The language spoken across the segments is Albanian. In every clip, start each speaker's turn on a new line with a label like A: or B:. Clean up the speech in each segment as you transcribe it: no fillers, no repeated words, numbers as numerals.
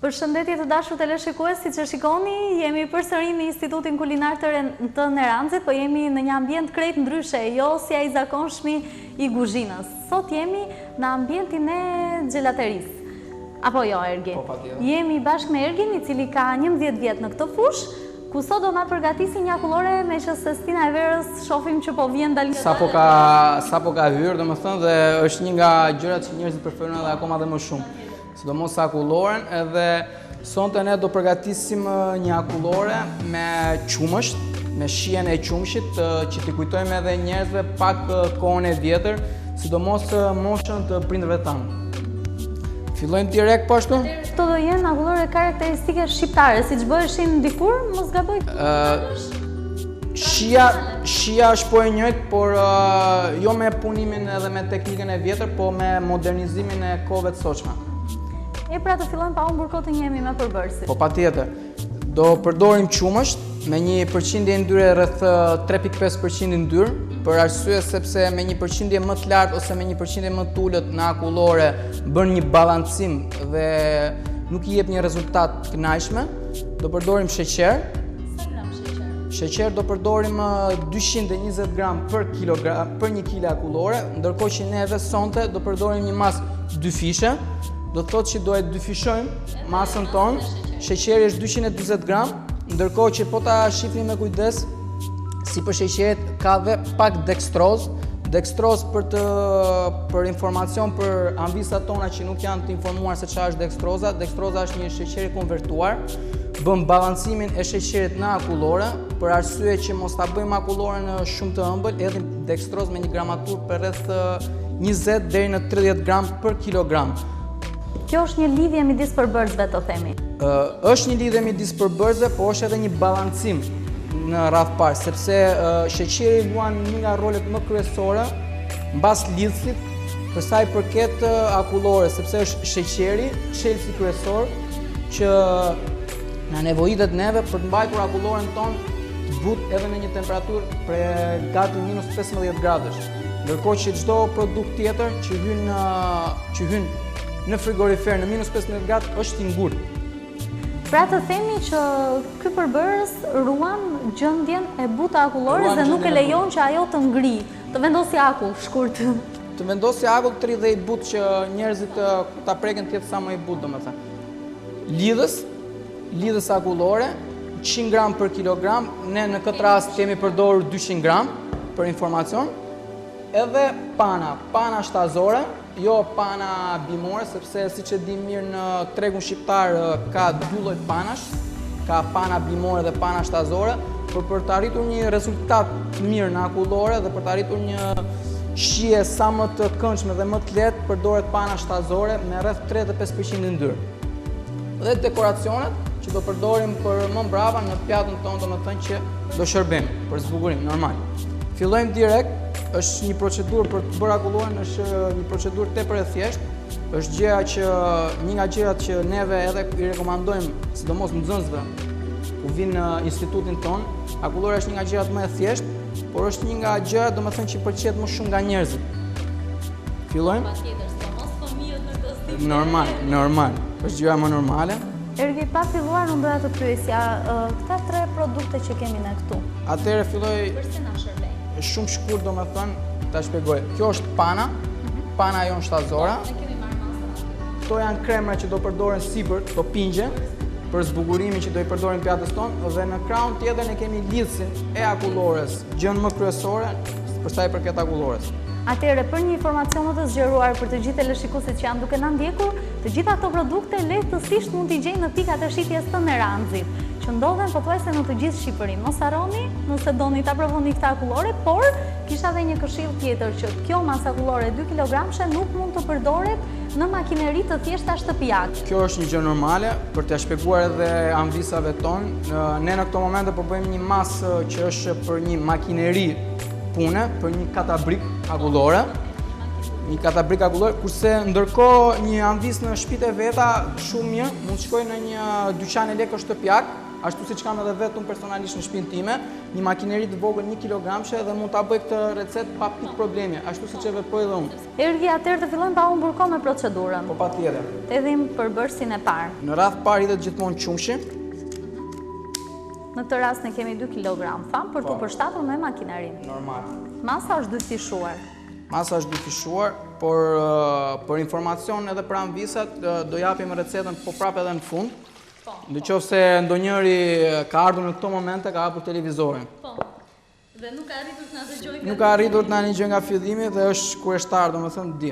A: Përshëndetje të dashur teleshikues, siç e shikoni, jemi përsëri në Institutin Kulinar të Neranzit, po jemi në një ambient krejt ndryshe, jo si ai zakonshmi i kuzhinës. Sot jemi në ambientin e xhelaterisë. Apo jo, Ergi? Jemi bashkë me Ergin, i cili ka 11 vjet në këtë fushë, ku sot do na përgatisi një akullore me që se Stina e Verës shohim që po vjen dalë.
B: Sapo ka hyrë, domethënë, dhe është një nga gjërat që njerëzit preferojnë edhe akoma dhe më shumë. Sidomos akulloren, edhe sonte ne do përgatisim një akullore me qumësht, me shijen e qumshit, që t'i kujtojmë edhe njerëzve pak kohën e vjetër, sidomos moshën të prindërve tanë. Fillojmë direkt po ashtu?
A: Këto do jenë akullore karakteristike shqiptare, siç bëheshin dikur, mos gaboj.
B: Shija është po e njëjtë, por jo me punimin edhe me teknikën e vjetër, po me modernizimin e kohëve të sotshme.
A: Pra të fillojmë pa humbur kohë të njemi me përbërësit.
B: Po patjetër. Do përdorim qumësht me një përqindje ndyre rreth 3.5% ndyrë, për arsye sepse me një përqindje më të lartë ose me një përqindje më të ulët në akullore bën një balancim dhe nuk i jep një rezultat të kënaqshëm. Do përdorim sheqer.
A: Sa gram sheqer?
B: Sheqer do përdorim 220 gram për kilogram për 1 kg akullore, ndërkohë që neve sonte do përdorim një mas 2 fishe. Do thotë që do e dyfishojmë masën tonë, sheqeri është 240 gram, ndërkohë që po ta shifni me kujdes, si për sheqerit ka dhe pak dekstroz. Dekstroz për informacion për anvisat tona që nuk janë të informuar se çfarë është dekstroza. Dekstroza është një sheqer i konvertuar, bën balancimin e sheqerit në akullore, për arsye që mos ta bëjmë akulloren shumë të ëmbël, edhe dekstroz me një gramaturë për rreth 20 deri në 30 gram për kilogram.
A: Kjo është një lidhje midis përbërësve, të themi.
B: Është një lidhje midis përbërësve, po është edhe një balancim në radhë parë, sepse sheqeri luan një nga rolet më kryesore mbas lidhësit për sa i përket akullore, sepse është sheqeri, çelësi kryesor që na nevojitet neve për të mbajtur akulloren tonë të butë edhe në një temperaturë prej gati -15 gradësh. Ndërkohë që çdo produkt tjetër që hyn në frigorifer në -15 gradë është i ngurtë.
A: Pra të themi që ky përbërës ruan gjendjen e butë të akullores dhe nuk e lejon që ajo të ngri, të vendosi akull shkurt.
B: Të vendosi akull të rridhe i butë që njerëzit ta preken të jetë sa më i butë, domethënë. Lidhës akullore, 100 gram për kilogram, ne në këtë rast kemi përdorur 200 gram për informacion, edhe pana shtazore, jo pana bimore, sepse si që di mirë në tregun shqiptar ka dy lloj panash, ka pana bimore dhe pana shtazore, për të arritur një rezultat të mirë në akullore dhe për të arritur një shije sa më të këndshme dhe më të lehtë, përdoret pana shtazore me rreth 35% ndyrë. Dhe dekoracionet që do përdorim për më mbrapa në pjatën tonë, domethënë që do shërbim për zbukurim normal. Fillojmë direkt. Është një procedurë për të bërë akulloren, është një procedurë tepër e thjeshtë. Është një nga gjërat që neve edhe i rekomandojmë, sidomos nxënësve ku vinë në institutin tonë. Akullore është një nga gjërat më e thjeshtë, por është një nga gjërat domethënë që pëlqet më shumë nga njerëzit. Fillojmë?
A: Patjetër, sidomos fëmijët në këtë stil.
B: Normal. Është gjëra më normale.
A: Ergi, pa filluar unë doja të pyesja, këta 3 produkte që kemi ne këtu.
B: Atëherë filloj.
A: Përse na shërbejnë?
B: Shumë shkurt do me thënë, ta shpjegoj. Kjo është pana jonë shtazora.
A: Ne kemi marrë masën.
B: Këto janë kremra që do përdoren sipër, këto pingje, për zbukurimin që do i përdorin pjatës tonë, dhe në krahun tjetër ne kemi lidhësin e akullores, gjën më kryesore për sa i përket akullores.
A: Atëherë, për një informacion më të zgjeruar për të gjithë teleshikuesit që janë duke na ndjekur, të gjitha këto produkte lehtësisht mund t'i gjejnë në pikat e shitjes të Neranzit, që ndodhen pothuajse në të gjithë Shqipërinë. Mos harroni, nëse doni ta provoni këtë akullore, por kisha edhe një këshill tjetër që kjo masë akullore 2 kg nuk mund të përdoret në makineri të thjeshta shtëpiake.
B: Kjo është një gjë normale për t'ia shpjeguar edhe anvisave tonë. Ne në këto momente po bëjmë një masë që është për një makineri pune, për një katabrik akullore. Një katabrik akullore, kurse ndërkohë një anvis në shtëpitë e veta shumë mirë, mund të shkojë në një dyqan elektroshtëpiak ashtu siç kam edhe vetë unë personalisht në shtëpinë time, një makineri të vogël 1 kilogramshe dhe mund ta bëj këtë recetë pa pikë probleme, ashtu siç e veproj dhe unë.
A: Ergi, atëherë të fillojmë pa humbur kohë me procedurën.
B: Po patjetër.
A: Të hedhim përbërësin e parë.
B: Në radh parë hidhet gjithmonë qumshi.
A: Në këtë rast ne kemi 2 kg fam për të përshtatur me makinerinë.
B: Normal.
A: Masa është 2 fishuar.
B: Masa është 2 fishuar, por për informacion edhe për anvisat do japim recetën po prapë edhe në fund. Në qoftë se ndonjëri ka ardhur në këto momente, ka hapur televizorin.
A: Po. Dhe nuk ka arritur të na dëgjojë.
B: Nuk ka arritur të na dëgjojë nga fillimi dhe është kurioztar, domethënë di.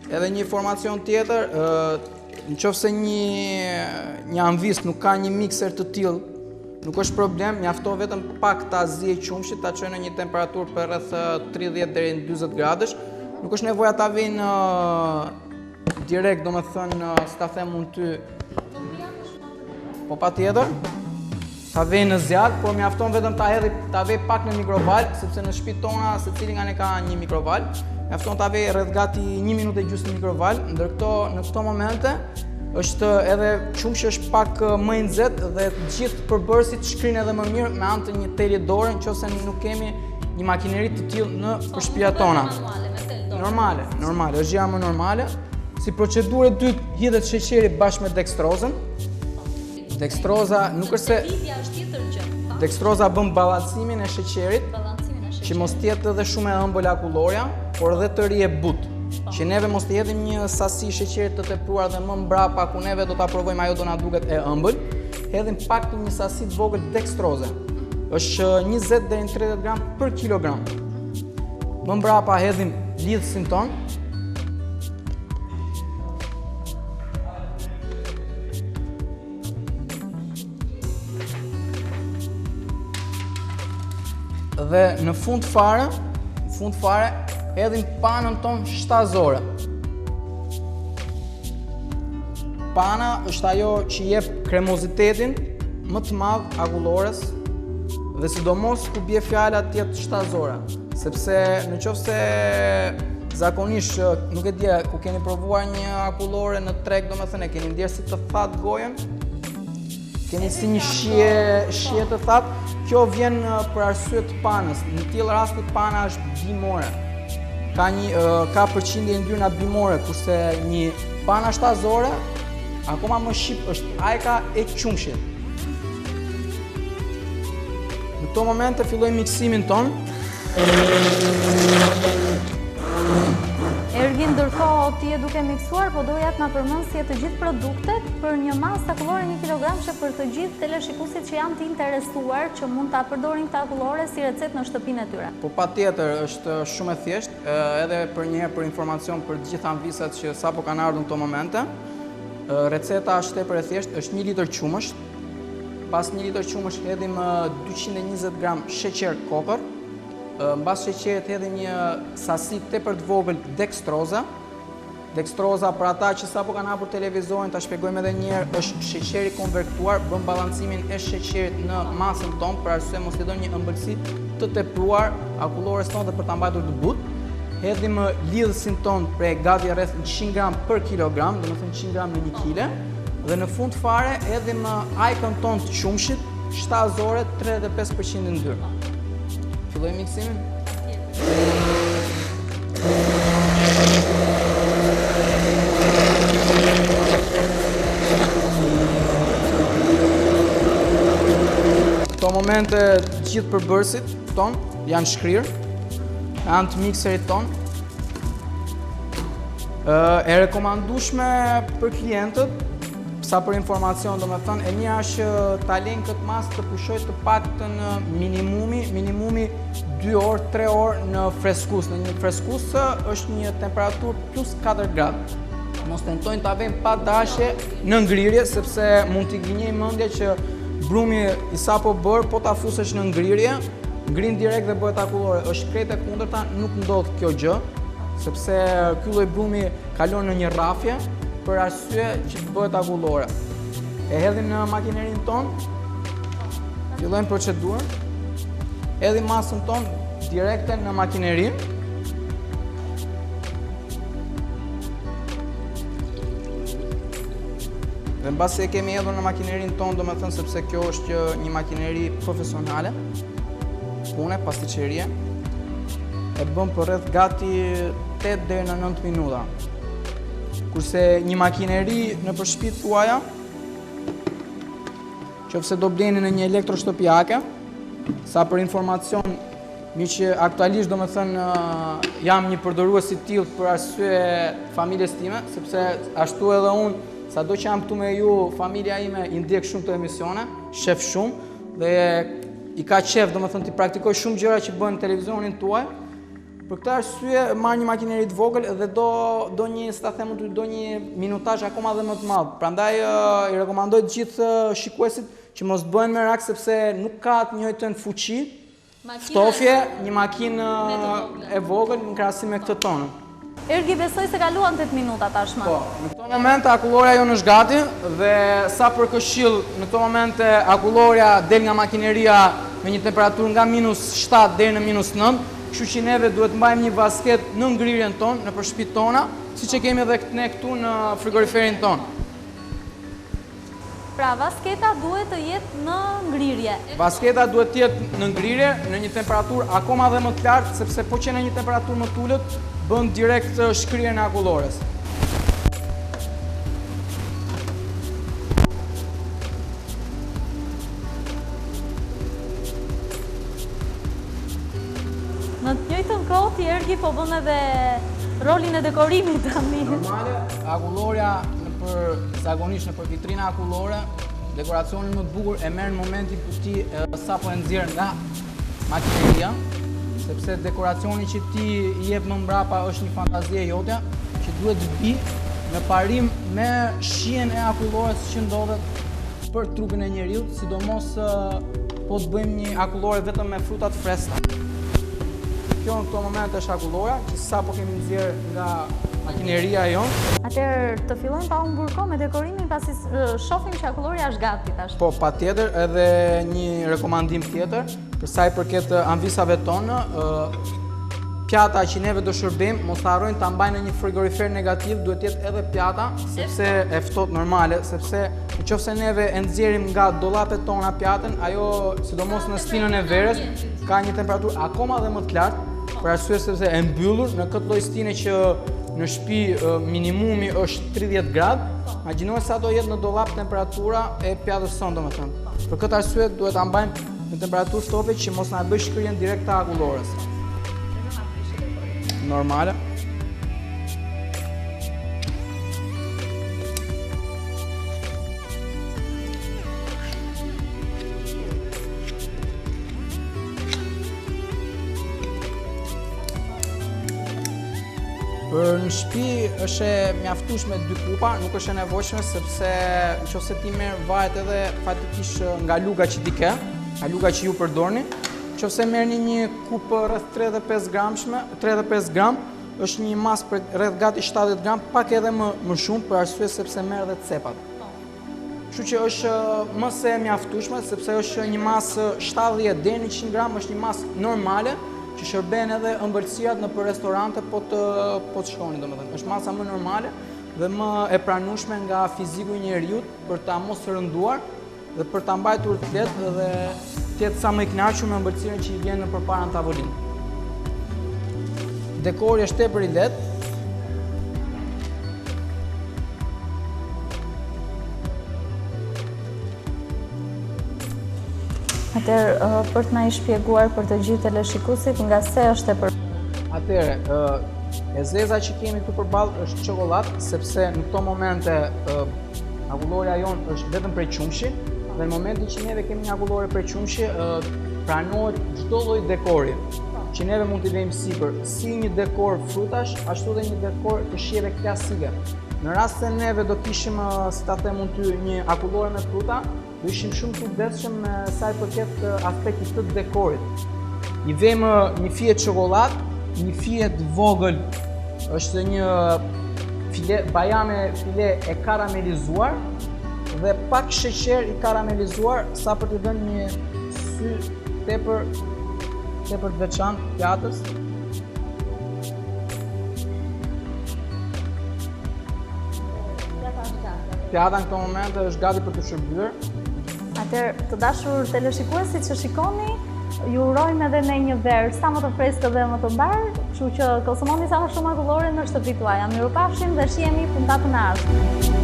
B: Edhe një informacion tjetër, nëse një anvis nuk ka një mikser të tillë, nuk është problem, mjafton vetëm pak ta zi e qumshit, ta çojë në një temperaturë për rreth 30 deri në 40 gradësh. Nuk është nevoja ta vinë direkt, domethënë, si ta them unë ty. Po patjetër. Ta vej në zjarr, por mjafton vetëm ta vej pak në mikroval, sepse në shtëpitë tona secili nga ne ka një mikroval. Mjafton ta vej rreth gati 1 minutë e gjysmë në mikroval, ndërkohë në këto momente është edhe qumshi është pak më i nxehtë dhe të gjithë përbërësit shkrin edhe më mirë me anë të një teli dore nëse nuk kemi një makineri të tillë në shtëpia tona. Normale, është gjëja më normale. Si procedurë e dytë hidhet sheqeri bashkë me dekstrozën. Dekstroza nuk është se dekstroza bën ballancimin e sheqerit, që mos të jetë edhe shumë e ëmbël akullorja, por edhe të ri e butë. Që neve mos të hedhim një sasi sheqerit të tepruar dhe më mbrapa ku neve do ta provojmë ajo do na duket e ëmbël, hedhim pak të një sasi të vogël dekstroze. Është 20 deri në 30 gram për kilogram. Më mbrapa hedhim lidhësin ton. Dhe në fund fare hedhim panën ton shtazore. Pana është ajo që jep kremozitetin më të madh akullores dhe sidomos ku bie fjala të jetë shtazore, sepse nëse zakonisht nuk e di ku keni provuar një akullore në treg, domethënë keni ndier si të thatë gojen, keni si një shije të thatë, kjo vjen për arsye të panës. Në tillë rasti pana është bimore. Ka përqindje ndyrna bimore, kurse një pana shtazore akoma më shqip është ajka e qumshit. Në këto momente fillojmë miksimin ton.
A: Ergi, ndërkohë ti e duke miksuar, po doja të na përmendësje të gjithë produktet për një masë akullore 1 kilogramshe për të gjithë teleshikuesit që janë të interesuar që mund ta përdorin këtë akullore si recetë në shtëpinë e tyre.
B: Po patjetër, është shumë e thjeshtë, edhe për një herë për informacion për të gjithë anvisat që sapo kanë ardhur në këto momente. Receta është tepër e thjeshtë, është 1 litër qumësht. Pas 1 litër qumësht hedhim 220 gram sheqer kokër. Mbas sheqerit hedhim një sasi tepër të vogël dekstroza. Dekstroza, për ata që sapo kanë hapur televizorin, ta shpjegojmë edhe një herë, është sheqeri konvertuar, bën ballancimin e sheqerit në masën tonë për arsye mos të doni një ëmbëlsi të tepruar akullores tonë dhe për ta mbajtur të butë. Hedhim lidhësin tonë prej gati rreth 100 gram për kilogram, domethënë 100 gram në 1 kg, dhe në fund fare hedhim ajkën tonë të qumshit, shtazore 35% ndyrë. Fillojmë miksimin. Këto momente gjithë përbërësit ton janë shkrirë, janë të mikserit ton. E rekomandueshme për klientët, sa për informacion, domethënë, e mira është ta lejnë këtë masë të pushojë të paktën minimumi 2 orë, 3 orë në freskus. Në një freskus është një temperaturë plus 4 gradë. Mos tentojnë ta vënë pa dashje në ngrirje, sepse mund t'i gënjej mendja që brumi i sapo bër, po ta fusësh në ngrirje, ngrin direkt dhe bëhet akullore. Është krejt e kundërta, nuk ndodh kjo gjë, sepse ky lloj brumi kalon në një rrafje për arsye që të bëhet akullore. E hedhim në makinerinë tonë, fillojmë procedurën, hedhim masën tonë direkte në makinerinë. Dhe mbasi e kemi hedhur në makinerinë tonë, domethënë sepse kjo është një makineri profesionale, pune, pasticqerie, e bën për rreth gati 8 deri në 9 minuta. Kurse një makineri në për shtëpitë tuaja, qofse do bleni në një elektroshtëpiake, sa për informacion, mi që aktualisht domethënë jam një përdorues i tillë për arsye familjes time, sepse ashtu edhe unë, sado që jam këtu me ju, familja ime i ndjek shumë të emisione, shef shumë, dhe i ka qef domethënë t'i praktikoj shumë gjëra që bën në televizionin tuaj. Për këtë arsye marr një makineri të vogël dhe do një, si ta them, do një minutazh akoma dhe më të madh. Prandaj i rekomandoj të gjithë shikuesit që mos bëhen merak sepse nuk ka të njëjtën fuqi, ftofje, një makinë e vogël në krahasim me këtë tonë.
A: Ergi, besoj se kaluan 8 minuta tashmë.
B: Po, në këto momente akulloria jonë është gati dhe sa për këshill, në këto momente akulloria del nga makineria me një temperaturë nga -7 deri në -9, kështu që neve duhet mbajmë një vasket në ngrirjen tonë, në shtëpitë tona, siç e kemi edhe ne këtu në frigoriferin tonë.
A: Pra, vasketa duhet të jetë në ngrirje.
B: Vasketa duhet të jetë në ngrirje, në një temperaturë akoma dhe më të lartë, sepse po që në një temperaturë më të ulët, bën direkt shkrirjen e akullores.
A: Në të njëjtën kohë ti Ergi po bën edhe rolin e dekorimit tani.
B: Normale, akulloria zakonisht nëpër vitrina akullore, dekoracionin më të bukur e merr në momentin kur ti sapo e nxjerr nga makineria, sepse dekoracioni që ti i jep më mbrapa është një fantazi e jotja që duhet të bi në parim me shijen e akullores që ndodhet për trupin e njeriu, sidomos po të bëjmë një akullore vetëm me fruta të freskëta. Kjo në këto momente është akullora që sapo kemi nxjerr nga makineria jonë.
A: Atëherë të fillojmë pa u mburko me dekorimin pasi shohim që akulloria është gati tash.
B: Po, patjetër, edhe një rekomandim tjetër për sa i përket anvisave tonë, pjata që neve do shërbejmë, mos harrojnë ta mbajnë në një frigorifer negativ, duhet jetë edhe pjata, sepse e ftohtë normale, sepse nëse neve e nxjerrim nga dollapet tona pjatën, ajo sidomos në stinën e verës ka një temperaturë akoma dhe më të lartë, për arsye sepse e mbyllur në këtë lloj stine që në shtëpi minimumi është 30 gradë, imagjinoj sa do jetë në dollap temperatura e pjatës sonë, domethënë. Për këtë arsye duhet ta mbajmë në temperaturë ftohtë që mos na bëj shkrirjen direkt të akullores. Normale. Për në shtëpi është e mjaftueshme 2 kupa, nuk është e nevojshme sepse nëse ti merr varet edhe fatikisht nga luga që ti ke, nga luga që ju përdorni. Nëse merrni një kupë rreth 35 gram, është një masë për rreth gati 70 gram, pak edhe më shumë për arsye sepse merr edhe cepat. Kështu që është më se mjaftueshme sepse është një masë 70 deri në 100 gram, është një masë normale që shërben edhe ëmbëlsirat në për restorante po të shkoni, domethënë. Është masa më normale dhe më e pranueshme nga fiziku i njeriu për ta mos rënduar dhe për ta mbajtur të lehtë dhe të jetë sa më i kënaqur me ëmbëlsiren që i vjen përpara në tavolinë. Dekori është tepër i lehtë.
A: Atëherë, për të na i shpjeguar për të gjithë teleshikuesit nga se është e për...
B: Atëherë, e zeza që kemi këtu përballë është çokoladë, sepse në këto momente akulloria jonë është vetëm prej qumshi dhe në momentin që neve kemi një akullore prej qumshi, pranohet çdo lloj dekori që neve mund t'i vëjmë sipër, si një dekor frutash, ashtu dhe një dekor të shijeve klasike. Në rast se neve do kishim, si ta them unë ty, një akullore me fruta, do ishim shumë të kujdesshëm me sa i përket aspektit të dekorit. I vëmë një fije çokoladë, një fije të vogël, është një file bajame file e karamelizuar dhe pak sheqer i karamelizuar sa për të dhënë një sy tepër të veçantë pjatës. Pjata në këto momente është gati për të shërbyer.
A: Atëherë, të dashur teleshikuesit që shikoni, ju urojmë edhe me një verë sa më të freskët dhe më të mbarë, kështu që konsumoni sa më shumë akullore në shtëpitë tuaja. Mirupafshim dhe shihemi puntatën e ardhshme.